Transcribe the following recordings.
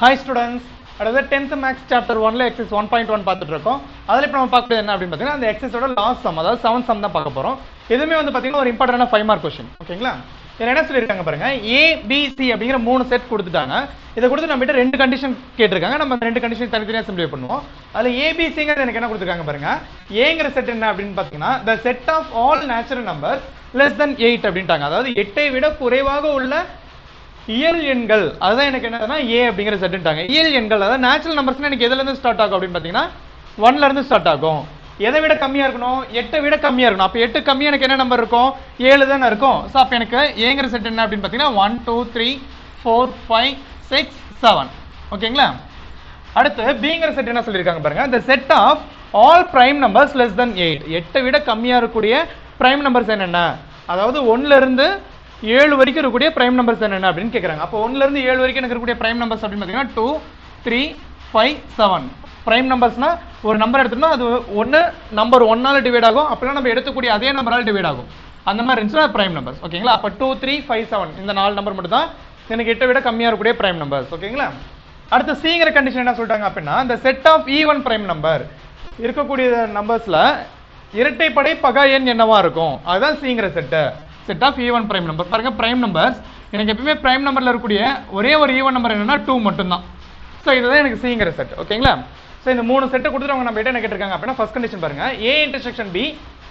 Hi students, அதாவது 10th maths chapter 1ல exercise 1.1 பார்த்துட்டு இருக்கோம். அதில் இப்போ நம்ம பார்க்கறது என்ன அப்படின்னு பார்த்தீங்கன்னா அந்த எக்ஸசைஸோட லாஸ்ட் சம், அதாவது 7th சம் தான் பார்க்க போறோம். இதுவுமே வந்து பார்த்தீங்கன்னா ஒரு இம்பார்ட்டன்டான 5 மார்க் கொஸ்டின். ஓகேங்களா? இதில் என்ன சொல்லியிருக்காங்க பாருங்க, A, B, C அப்படிங்கிற 3 செட் கொடுத்துட்டாங்க. இதை கொடுத்து நம்ம கிட்ட 2 கண்டிஷன் கேட்டிருக்காங்க. நம்ம அந்த 2 கண்டிஷன் தனித்தனியாக சிம்பிளிஃபை பண்ணுவோம். அதில் ABCங்கிறது எனக்கு என்ன கொடுத்துருக்காங்க பாருங்க, ஏங்கிற செட் என்ன அப்படின்னு பார்த்தீங்கன்னா the set of all natural numbers less than 8 அப்படின்ட்டாங்க. அதாவது 8ஐ விட குறைவாக உள்ள இயல் எண்கள், அதுதான் எனக்கு என்னன்னா ஏ அப்படிங்கிற செட்டுட்டாங்க. இயல் எண்கள் அதாவது நேச்சுரல் நம்பர்ஸ்னா எனக்கு எதுல இருந்து ஸ்டார்ட் ஆகும் அப்படின்னு பார்த்தீங்கன்னா 1ல இருந்து ஸ்டார்ட் ஆகும். எதை விட கம்மியா இருக்கணும், 8ஐ விட கம்மியா இருக்கணும். அப்போ 8 கம்மியா எனக்கு என்ன நம்பர் இருக்கும், 7 தானே இருக்கும். ஸோ அப்போ எனக்கு ஏங்கிற செட் என்ன அப்படின்னு பார்த்தீங்கன்னா 1 2 3 4 5 6 7. ஓகேங்களா? அடுத்து பிங்கிற செட் என்ன சொல்லியிருக்காங்க பாருங்க, the set of all prime numbers less than 8. 8ஐ விட கம்மியா இருக்கக்கூடிய பிரைம் நம்பர்ஸ் என்னென்ன, அதாவது 1ல இருந்து 7 வரைக்கும் இருக்கக்கூடிய பிரைம் நம்பர்ஸ் என்னென்ன அப்படின்னு கேட்குறாங்க. அப்போ 1ல இருந்து 7 வரைக்கும் எனக்கு இருக்கக்கூடிய பிரைம் நம்பர்ஸ் அப்படின்னு பார்த்தீங்கன்னா 2 3 5 7. பிரைம் நம்பர்ஸ்னா ஒரு நம்பர் எடுத்துட்டோம்னா அது ஒன்று நம்பர் 1ஆல டிவைட் ஆகும், அப்படின்னா நம்ம எடுக்கக்கூடிய அதே நம்பரால் டிவைட் ஆகும். அந்த மாதிரி இருந்துச்சுன்னா பிரைம் நம்பர்ஸ். ஓகேங்களா? அப்போ 2 3 5 7 இந்த 4 நம்பர் மட்டும் தான் எனக்கு 8ஐ விட கம்மியாக இருக்கக்கூடிய பிரைம் நம்பர்ஸ். ஓகேங்களா? அடுத்து சிங்கிற கண்டிஷன் என்ன சொல்லிட்டாங்க அப்படின்னா இந்த set of even prime number இருக்கக்கூடிய நம்பர்ஸ்ல இரட்டைப்படை பகா எண் என்னவா இருக்கும், அதுதான் சிங்கிற set. Set of even prime number. பாருங்க, பிரைம் நம்பர்ஸ் எனக்கு எப்பவுமே பிரைம் நம்பர்ல இருக்கக்கூடிய ஒரே ஒரு ஈவன் நம்பர் என்னன்னா 2 மட்டும் தான். ஸோ இதுதான் எனக்கு சிங்கிற செட். ஓகேங்களா? ஸோ இந்த 3 செட்டை கொடுத்துட்டு அவங்க நம்ம என்ன கேட்டிருக்காங்க அப்படின்னா ஃபர்ஸ்ட் கண்டிஷன் பாருங்க, A intersection B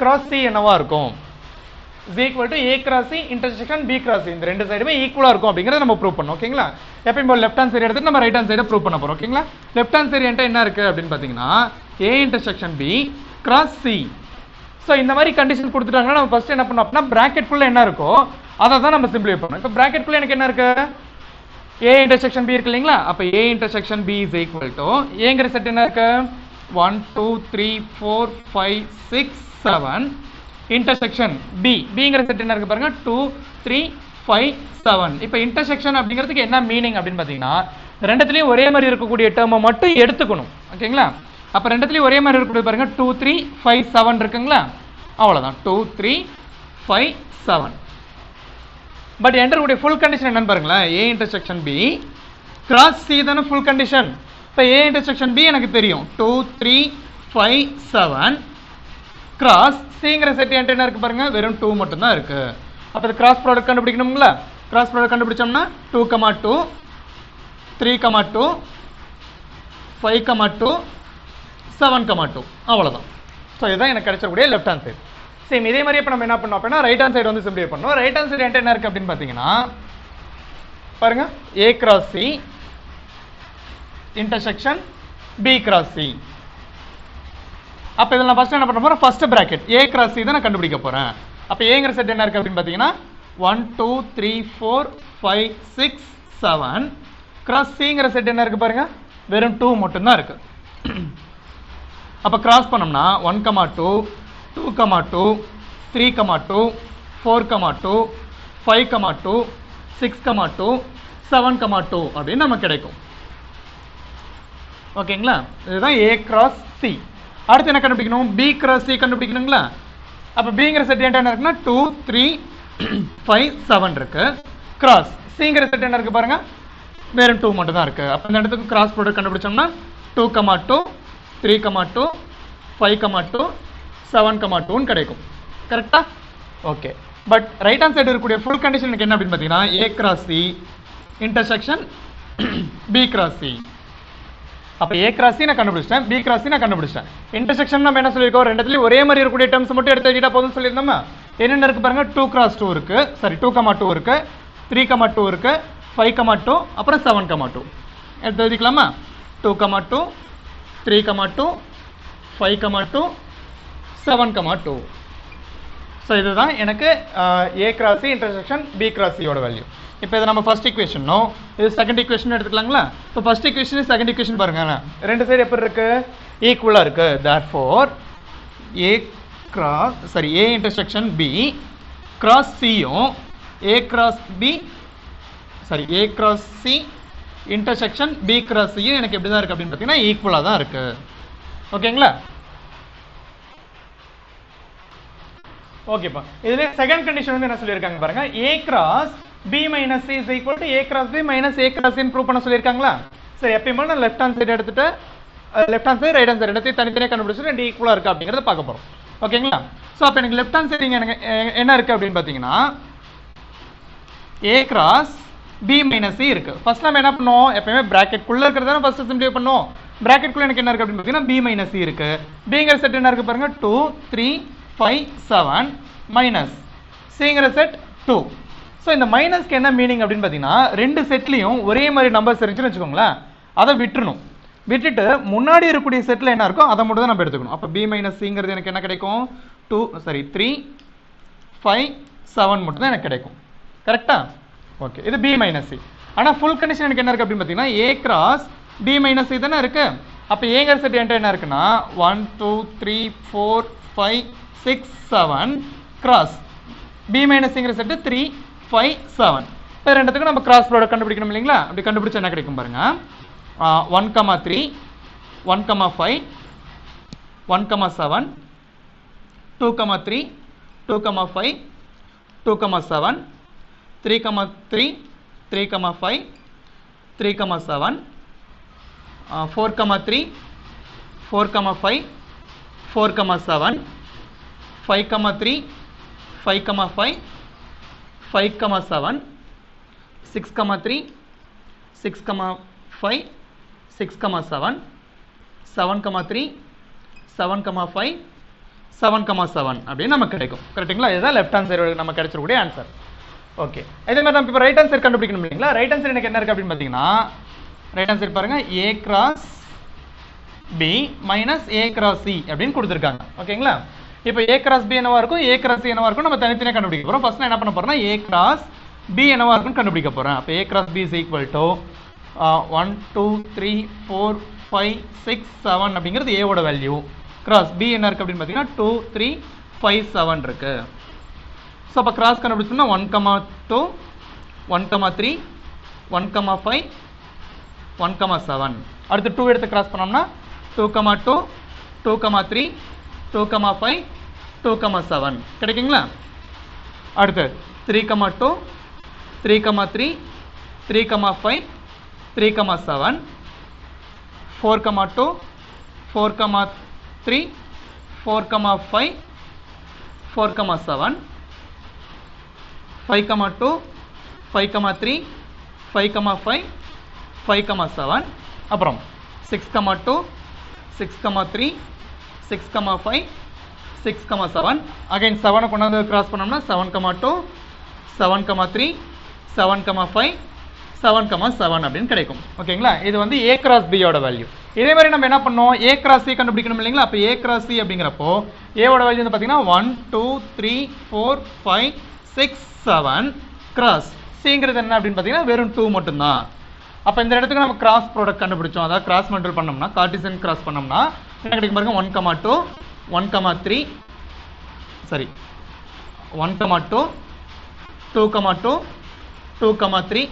cross C என்னவா இருக்கும், is equal to A cross C intersection B cross C. இந்த ரெண்டு சைடுமே ஈக்குவலா இருக்கும் அப்படிங்கறத நம்ம ப்ரூவ் பண்ணோம். ஓகேங்களா? எப்பயும் போல லெஃப்ட் ஹேண்ட் சைடு எடுத்து நம்ம ரைட் ஹேண்ட் சைடு ப்ரூவ் பண்ண போறோம். ஓகேங்களா? லெஃப்ட் ஹேண்ட் சைடு என்ன இருக்கு அப்படின்னு பாத்தீங்கன்னா A intersection B cross C. So இந்த மாதிரி கண்டிஷன் கொடுத்துட்டாங்கன்னா நம்ம ஃபர்ஸ்ட் என்ன பண்ணோம் அப்படின்னா பிராக்கெட் குள்ள என்ன இருக்கோ அதை தான் நம்ம சிம்பிளிஃபை பண்ணணும். இப்போ பிராக்கெட் குள்ள எனக்கு என்ன இருக்கு, A இன்டர்செக்ஷன் B இருக்கு இல்லைங்களா? அப்போ A intersection B is equal to ஏங்கிற செட் என்ன இருக்கு 1 2 3 4 5 6 7 இன்டர்செக்ஷன் B. Bங்கிற செட் என்ன இருக்கு பாருங்க 2 3 5 7. இப்போ இன்டர்செக்ஷன் அப்படிங்கிறதுக்கு என்ன மீனிங் அப்படின்னு பார்த்தீங்கன்னா ரெண்டுத்துலேயும் ஒரே மாதிரி இருக்கக்கூடிய டேர்மை மட்டும் எடுத்துக்கணும். ஓகேங்களா? அப்போ ரெண்டுத்துலேயும் ஒரே மாதிரி இருக்கக்கூடிய பாருங்க 2 3 5 7 இருக்குங்களா, அவ்வளோதான் 2 3 5 7. பட் என்டர் ஃபுல் கண்டிஷன் என்னன்னு பாருங்களேன், A intersection B cross C தானே ஃபுல் கண்டிஷன். இப்போ A இன்டர்செக்ஷன் B எனக்கு தெரியும் 2 3 5 7 கிராஸ் Cங்கிற செட் என்கிட்ட என்ன இருக்கு பாருங்க வெறும் 2 மட்டும் தான் இருக்கு. அப்போ இது கிராஸ் ப்ராடக்ட் கண்டுபிடிக்கணுங்களா? கிராஸ் ப்ராடக்ட் கண்டுபிடிச்சோம்னா 2 2 3 2 5 2 7 2 அவ்வளோதான். ஸோ இதுதான் எனக்கு கிடைச்சக்கூடிய லெஃப்ட் ஹேண்ட் சைடு. சேம் இதே மாதிரி இப்போ நம்ம என்ன பண்ணோம் அப்படின்னா ரைட் ஹேண்ட் சைடு வந்து சிம்பிளிஃபை பண்ணோம். ரைட் ஹேண்ட் சைடு என்ன இருக்கு அப்படின்னு பார்த்தீங்கன்னா பாருங்க A cross C intersection B cross C. அப்போ இதில் நான் ஃபர்ஸ்ட் என்ன பண்ண போறேன், first bracket A cross C தான் நான் கண்டுபிடிக்க போறேன். அப்போ ஏங்கிற செட் என்ன இருக்கு அப்படின்னு பார்த்தீங்கன்னா 1 2 3 4 5 6 7 கிராஸ் Cங்கிற செட் என்ன இருக்கு பாருங்க வெறும் 2 மட்டும் தான் இருக்கு. அப்போ கிராஸ் பண்ணோம்னா 1 2 2 2 3 2 4 2 5 2 6 2 7 2 அப்படின்னு நமக்கு கிடைக்கும். ஓகேங்களா? இதுதான் A கிராஸ் C. அடுத்து என்ன கண்டுபிடிக்கணும், B கிராஸ் C கண்டுபிடிக்கணுங்களா? அப்போ Bங்கிற செட் என்ன இருக்குன்னா 2 3 5 7 இருக்கு. கிராஸ் Cங்கிற செட் என்ன இருக்கு பாருங்க வெறும் 2 மட்டும் தான் இருக்கு. அப்போ இந்த இடத்துக்கு கிராஸ் ப்ராடக்ட் கண்டுபிடிச்சோம்னா 2 2 3 2 5 2 7 2 கிடைக்கும். கரெக்டா? Okay. But right hand side இருக்கக்கூடிய ஃபுல் கண்டிஷன் எனக்கு என்ன அப்படின்னு பார்த்தீங்கன்னா A cross C intersection B cross C. அப்போ A கிராஸ் C நான் கண்டுபிடிச்சிட்டேன், B கிராஸ் C நான் கண்டுபிடிச்சிட்டேன். இன்டர்செக்ஷன் நம்ம என்ன சொல்லியிருக்கோம், ரெண்டுத்துலையும் ஒரே மாதிரி இருக்கக்கூடிய டேர்ம்ஸ் மட்டும் எடுத்து எழுதிட்டா போதும் சொல்லியிருந்தோமா? என்னென்ன இருக்கு பாருங்க 2 கிராஸ் 2 இருக்கு, சாரி 2 2 இருக்கு, 3 2 இருக்கு, 5 2 அப்புறம் 7 2 எடுத்து எழுதிக்கலாமா? 2 2 3 2 5 2 7 2. ஸோ இதுதான் எனக்கு A cross C intersection B cross C யோட வேல்யூ. இப்போ இது நம்ம ஃபர்ஸ்ட் ஈக்குவேஷனோ இது செகண்ட் ஈக்குவேஷன் எடுத்துக்கலாங்களா? இப்போ ஃபர்ஸ்ட் ஈக்குவேஷன் செகண்ட் ஈக்குவேஷன் பாருங்க ரெண்டு சைடு எப்படி இருக்கு, ஈக்குவலாக இருக்கு. Therefore A intersection B cross Cயும் A cross C intersection B cross Cயும் எனக்கு எப்படி தான் இருக்கு அப்படின்னு பார்த்தீங்கன்னா ஈக்குவலாக தான் இருக்கு. ஓகேங்களா? ஓகேப்பா. இதுல செகண்ட் கண்டிஷன் வந்து என்ன சொல்லியிருக்காங்க பாருங்க, A cross B minus C is equal to A cross B minus A cross C prove பண்ண சொல்லியிருக்காங்களா? சரி எப்பயுமே நான் லெஃப்ட் ஹேண்ட் சைடு எடுத்துட்டு left hand side right hand side ரெண்டையும் தனித்தனியாக கண்டுபிடிச்சு ரெண்டு ஈக்குவலாக இருக்குது அப்படிங்கிறத பார்க்க போகிறோம் ஓகேங்களா. ஸோ அப்போ எனக்கு லெஃப்ட் ஹேண்ட் சைடு எனக்கு என்ன இருக்குது அப்படின்னு பார்த்தீங்கன்னா a cross b minus c இருக்கு. ஃபர்ஸ்ட் நம்ம என்ன பண்ணோம், எப்பயுமே பிராக்கெட்குள்ள இருக்கிறத ஃபர்ஸ்ட் சிம்பிளிஃபை பண்ணோம். பிராக்கெட்குள்ள எனக்கு என்ன இருக்கு அப்படின்னு பார்த்தீங்கன்னா b minus c இருக்கு. bங்கிற செட் என்ன இருக்கு பாருங்க 2 3 5 7 மைனஸ் cங்கிற செட் 2. ஸோ இந்த மைனஸ்க்கு என்ன மீனிங் அப்படின்னு பார்த்தீங்கன்னா ரெண்டு செட்லையும் ஒரே மாதிரி நம்பர்ஸ் இருந்துச்சுன்னு வச்சுக்கோங்களேன், அதை விட்டுறணும். விட்டுட்டு முன்னாடி இருக்கக்கூடிய செட்டில் என்ன இருக்கோ அதை மட்டும் தான் நம்ம எடுத்துக்கணும். அப்போ b மைனஸ் சிங்கிறது எனக்கு என்ன கிடைக்கும் 3 5 7 மட்டும் தான் எனக்கு கிடைக்கும். கரெக்டா? ஓகே, இது b மைனஸ் சி. ஆனால் ஃபுல் கண்டிஷன் எனக்கு என்ன இருக்குது அப்படின்னு பார்த்தீங்கன்னா a cross b minus C தானே இருக்குது. அப்போ ஏங்கிற செட் என்கிட்ட என்ன இருக்குன்னா 1 2 3 4 5 6 7 கிராஸ் b மைனஸ் சிங்கிற செட்டு 3 5 7. இப்போ ரெண்டுத்துக்கும் நம்ம கிராஸ் ப்ராடக்ட் கண்டுபிடிக்கணும் இல்லைங்களா. அப்படி கண்டுபிடிச்சா என்ன கிடைக்கும் பாருங்க 1 3 1 5 1 7 2 3 2 5 2 7 3 3 3 5 3 7 4 3 4 5 4 7 5 3 5 5 5 7 6 3 6 5 6 7 7 3 7 5 7 7 அப்படின்னு நமக்கு கிடைக்கும். கரெக்டுங்களா? இதுதான் லெஃப்ட் ஹேண்ட் சைடு நம்ம கிடைச்சிருக்கூடிய ஆன்சர். ஓகே, இதே மாதிரி நம்ம இப்போ ரைட் ஹேண்ட் சைடு கண்டுபிடிக்கணும் இல்லைங்களா. ரைட் ஹேண்ட் சைடு எனக்கு என்ன இருக்குது அப்படின்னு பார்த்தீங்கன்னா ரைட் ஹேண்ட் சைடு பாருங்க a cross b minus a cross c அப்படின்னு கொடுத்துருக்காங்க. ஓகேங்களா? இப்போ a கிராஸ் b என்னவா இருக்கும், a கிராஸ் c என்னவா இருக்கும் நம்ம தனித்தனியாக கண்டுபிடிக்க போகிறோம். ஃபர்ஸ்ட் நான் என்ன பண்ண போகிறேன்னா a கிராஸ் b என்னவா இருக்குன்னு கண்டுபிடிக்க போகிறேன். அப்போ a cross b is equal to 1 2 3 4 5 6 7 அப்படிங்கிறது a ஓட வேல்யூ. கிராஸ் b என்ன இருக்குது அப்படின்னு பார்த்தீங்கன்னா 2 3 5 7 இருக்கு. ஸோ அப்போ கிராஸ் கண்டுபிடிச்சோம்னா 1 2 1 3 1 5 1 7. அடுத்து 2 எடுத்து கிராஸ் பண்ணோம்னா 2 2 2 3 2 5 2 7 கிடைக்குங்களா. அடுத்து 3 2 3 3 3 5 3 7 4 2 4 3 4 5 4 7 5 2 5 3 5 5 5 7 அப்புறம் 6 2 6 3 6 5 6 7 அகைன் 7 கொண்டாந்து கிராஸ் பண்ணோம்னா 7 2 7 3 7 5 7 7 அப்படின்னு கிடைக்கும். ஓகேங்களா? இது வந்து a கிராஸ் b ஓட வேல்யூ. இதே மாதிரி நம்ம என்ன பண்ணோம், a கிராஸ் c கண்டுபிடிக்கணும் இல்லைங்களா. அப்போ a கிராஸ் c அப்படிங்கிறப்போ a ஓட வேல்யூ வந்து பார்த்தீங்கன்னா 1 2 3 4 5 6 7 கிராஸ் சிங்கிறது என்ன அப்படின்னு பார்த்தீங்கன்னா வெறும் 2 மட்டும்தான். அப்போ இந்த இடத்துக்கு நம்ம கிராஸ் ப்ராடக்ட் கண்டுபிடிச்சோம், அதாவது கிராஸ் மல்டிபிள் பண்ணோம்னா கார்டிசன் கிராஸ் பண்ணோம்னா என்ன கிடைக்கும் பாருங்க 1 2 1 3 சரி 1 2 2 2 2 3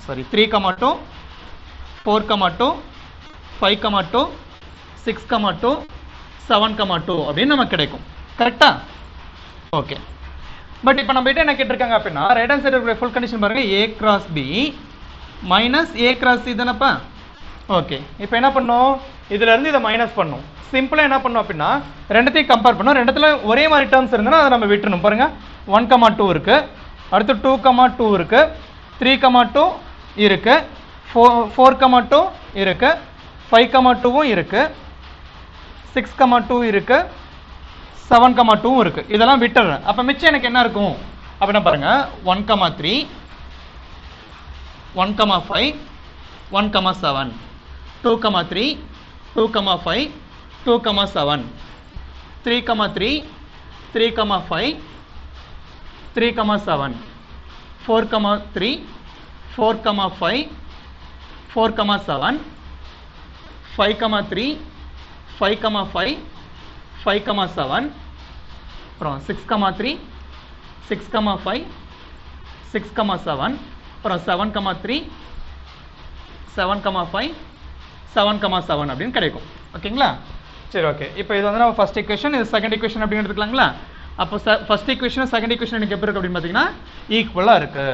சாரி 3 2 4 2 5 2 6 2 7 2 அப்படின்னு நமக்கு கிடைக்கும். கரெக்டா? ஓகே, பட் இப்போ நம்ம என்ன கேட்டிருக்காங்க அப்படின்னா right hand side full condition பாருங்க a cross b minus a cross c தானப்பா. ஓகே, இப்போ என்ன பண்ணோம், இதுல இருந்து இதை மைனஸ் பண்ணோம். சிம்பிளாக என்ன பண்ணோம் அப்படின்னா ரெண்டுத்தையும் கம்பேர் பண்ணோம். ரெண்டுத்துல ஒரே மாதிரி டேர்ம்ஸ் இருந்தால் அதை நம்ம விட்டுணும். பாருங்க 1 2 இருக்கு, அடுத்து 2 2 இருக்கு, 3 2 இருக்கு, 4 2 இருக்கு, 5 2 இருக்கு, 6 2 இருக்கு, 7 2 இருக்கு. இதெல்லாம் விட்டுறேன். அப்போ மிச்சம் எனக்கு என்ன இருக்கும் அப்படின்னா பாருங்க 1 3 1 5 1 7 2 3 2 5 2 7 3 3 3 5 3 7 4 3 4 5 4 7 5 3 5 5 5 7 அப்புறம் 6 3 6 5 6 7 அப்புறம் 7 3 7 5 7 7 அப்படின்னு கிடைக்கும். ஓகேங்களா? சரி, ஓகே. இப்போ இது வந்து நம்ம ஃபர்ஸ்ட் ஈக்குவேஷன், இது செகண்ட் ஈக்குவேஷன் அப்படின்னு எடுத்துக்கலாங்களா. அப்போ ஃபர்ஸ்ட் ஈக்குவேஷன் செகண்ட் ஈக்குவேஷன் எனக்கு எப்படி இருக்கு அப்படின்னு பார்த்தீங்கன்னா ஈக்குவலாக இருக்கு.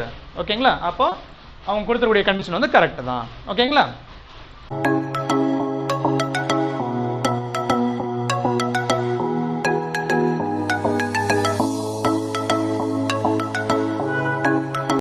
ஓகேங்களா? அப்போ அவங்க கொடுத்துருக்கூடிய கண்டிஷன் வந்து கரெக்ட் தான். ஓகேங்களா? தேங்க்யூ